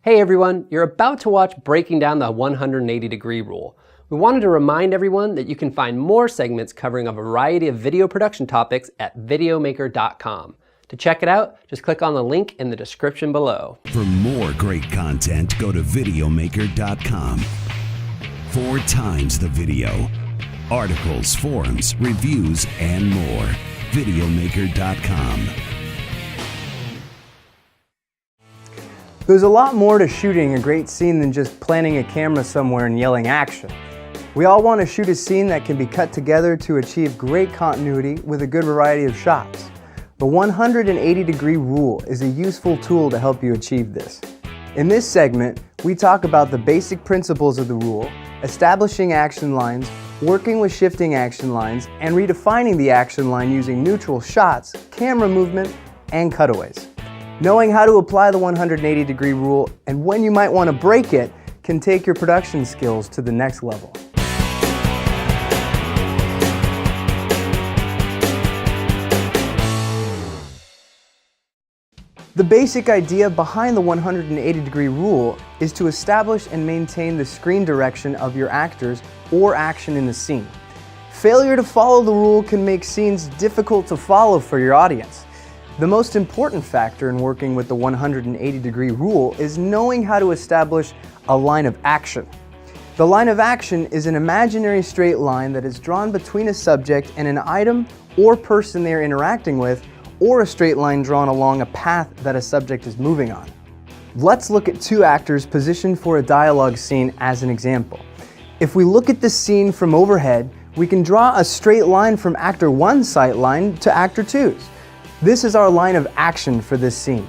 Hey everyone, you're about to watch Breaking Down the 180-Degree Rule. We wanted to remind everyone that you can find more segments covering a variety of video production topics at videomaker.com. To check it out, just click on the link in the description below. For more great content, go to videomaker.com. 4 times the video. Articles, forums, reviews, and more. Videomaker.com. There's a lot more to shooting a great scene than just planting a camera somewhere and yelling action. We all want to shoot a scene that can be cut together to achieve great continuity with a good variety of shots. The 180-degree rule is a useful tool to help you achieve this. In this segment, we talk about the basic principles of the rule, establishing action lines, working with shifting action lines, and redefining the action line using neutral shots, camera movement, and cutaways. Knowing how to apply the 180-degree rule and when you might want to break it can take your production skills to the next level. The basic idea behind the 180-degree rule is to establish and maintain the screen direction of your actors or action in the scene. Failure to follow the rule can make scenes difficult to follow for your audience. The most important factor in working with the 180-degree rule is knowing how to establish a line of action. The line of action is an imaginary straight line that is drawn between a subject and an item or person they are interacting with, or a straight line drawn along a path that a subject is moving on. Let's look at 2 actors positioned for a dialogue scene as an example. If we look at this scene from overhead, we can draw a straight line from actor 1's sight line to actor 2's. This is our line of action for this scene.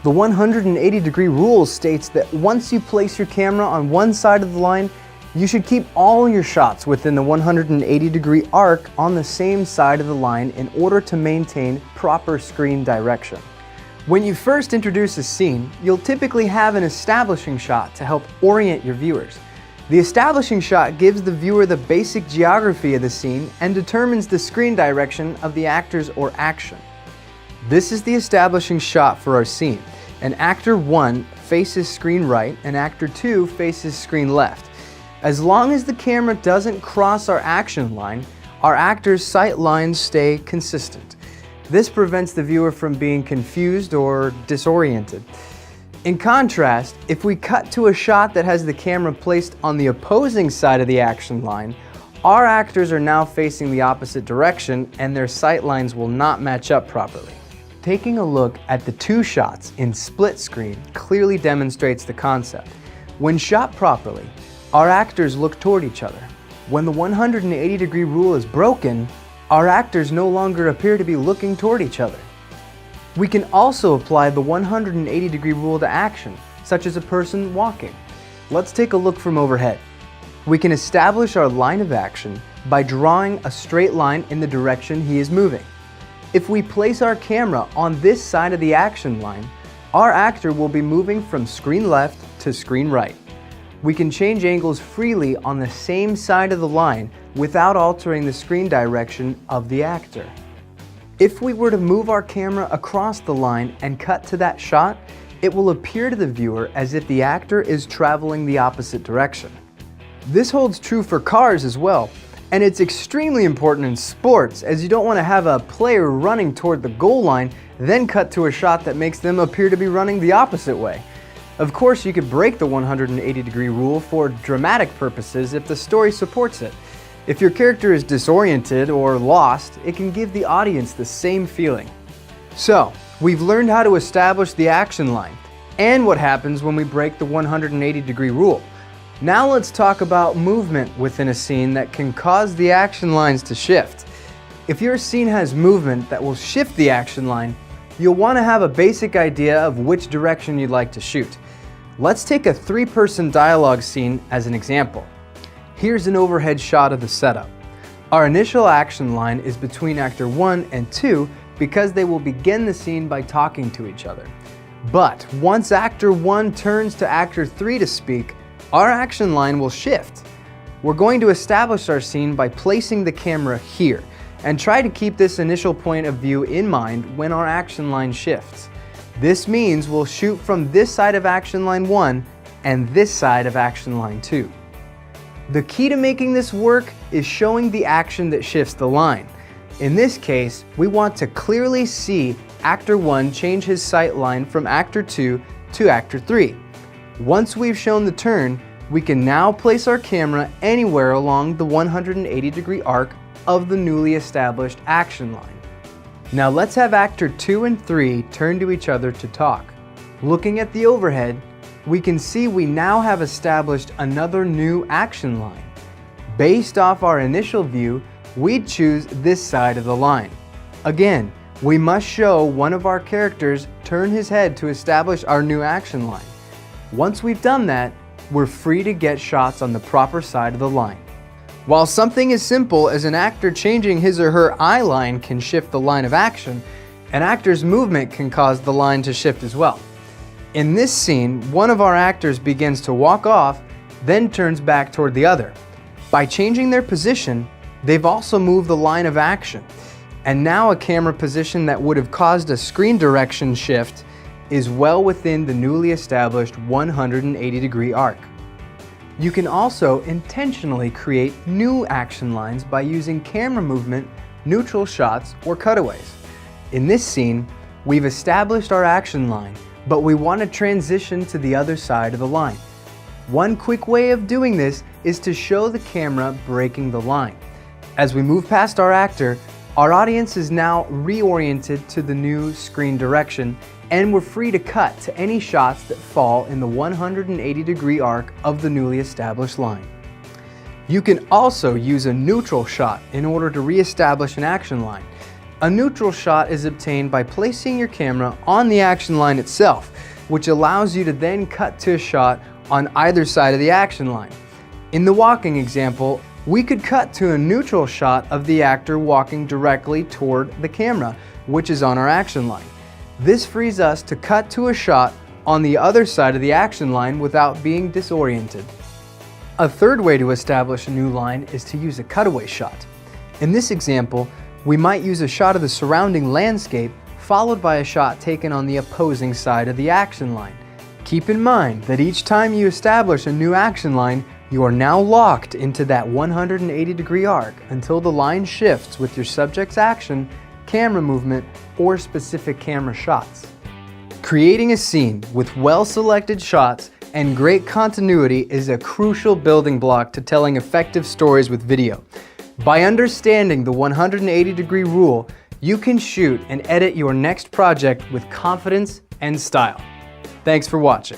The 180-degree rule states that once you place your camera on one side of the line, you should keep all your shots within the 180-degree arc on the same side of the line in order to maintain proper screen direction. When you first introduce a scene, you'll typically have an establishing shot to help orient your viewers. The establishing shot gives the viewer the basic geography of the scene and determines the screen direction of the actors or action. This is the establishing shot for our scene, and actor 1 faces screen right and actor 2 faces screen left. As long as the camera doesn't cross our action line, our actors' sight lines stay consistent. This prevents the viewer from being confused or disoriented. In contrast, if we cut to a shot that has the camera placed on the opposing side of the action line, our actors are now facing the opposite direction and their sight lines will not match up properly. Taking a look at the 2 shots in split screen clearly demonstrates the concept. When shot properly, our actors look toward each other. When the 180-degree rule is broken, our actors no longer appear to be looking toward each other. We can also apply the 180-degree rule to action, such as a person walking. Let's take a look from overhead. We can establish our line of action by drawing a straight line in the direction he is moving. If we place our camera on this side of the action line, our actor will be moving from screen left to screen right. We can change angles freely on the same side of the line without altering the screen direction of the actor. If we were to move our camera across the line and cut to that shot, it will appear to the viewer as if the actor is traveling the opposite direction. This holds true for cars as well. And it's extremely important in sports, as you don't want to have a player running toward the goal line, then cut to a shot that makes them appear to be running the opposite way. Of course, you could break the 180-degree rule for dramatic purposes if the story supports it. If your character is disoriented or lost, it can give the audience the same feeling. So, we've learned how to establish the action line, and what happens when we break the 180-degree rule. Now let's talk about movement within a scene that can cause the action lines to shift. If your scene has movement that will shift the action line, you'll want to have a basic idea of which direction you'd like to shoot. Let's take a 3-person dialogue scene as an example. Here's an overhead shot of the setup. Our initial action line is between actor 1 and 2 because they will begin the scene by talking to each other. But once actor 1 turns to actor 3 to speak, our action line will shift. We're going to establish our scene by placing the camera here and try to keep this initial point of view in mind when our action line shifts. This means we'll shoot from this side of action line 1 and this side of action line 2. The key to making this work is showing the action that shifts the line. In this case, we want to clearly see actor 1 change his sight line from actor 2 to actor 3. Once we've shown the turn, we can now place our camera anywhere along the 180-degree arc of the newly established action line. Now let's have actor 2 and 3 turn to each other to talk. Looking at the overhead, we can see we now have established another new action line. Based off our initial view, we'd choose this side of the line. Again, we must show one of our characters turn his head to establish our new action line. Once we've done that, we're free to get shots on the proper side of the line. While something as simple as an actor changing his or her eye line can shift the line of action, an actor's movement can cause the line to shift as well. In this scene, one of our actors begins to walk off, then turns back toward the other. By changing their position, they've also moved the line of action, and now a camera position that would have caused a screen direction shift is well within the newly established 180-degree arc. You can also intentionally create new action lines by using camera movement, neutral shots, or cutaways. In this scene, we've established our action line, but we want to transition to the other side of the line. One quick way of doing this is to show the camera breaking the line. As we move past our actor, our audience is now reoriented to the new screen direction, and we're free to cut to any shots that fall in the 180-degree arc of the newly established line. You can also use a neutral shot in order to re-establish an action line. A neutral shot is obtained by placing your camera on the action line itself, which allows you to then cut to a shot on either side of the action line. In the walking example, we could cut to a neutral shot of the actor walking directly toward the camera, which is on our action line. This frees us to cut to a shot on the other side of the action line without being disoriented. A third way to establish a new line is to use a cutaway shot. In this example, we might use a shot of the surrounding landscape followed by a shot taken on the opposing side of the action line. Keep in mind that each time you establish a new action line, you are now locked into that 180-degree arc until the line shifts with your subject's action, camera movement, or specific camera shots. Creating a scene with well-selected shots and great continuity is a crucial building block to telling effective stories with video. By understanding the 180-degree rule, you can shoot and edit your next project with confidence and style. Thanks for watching.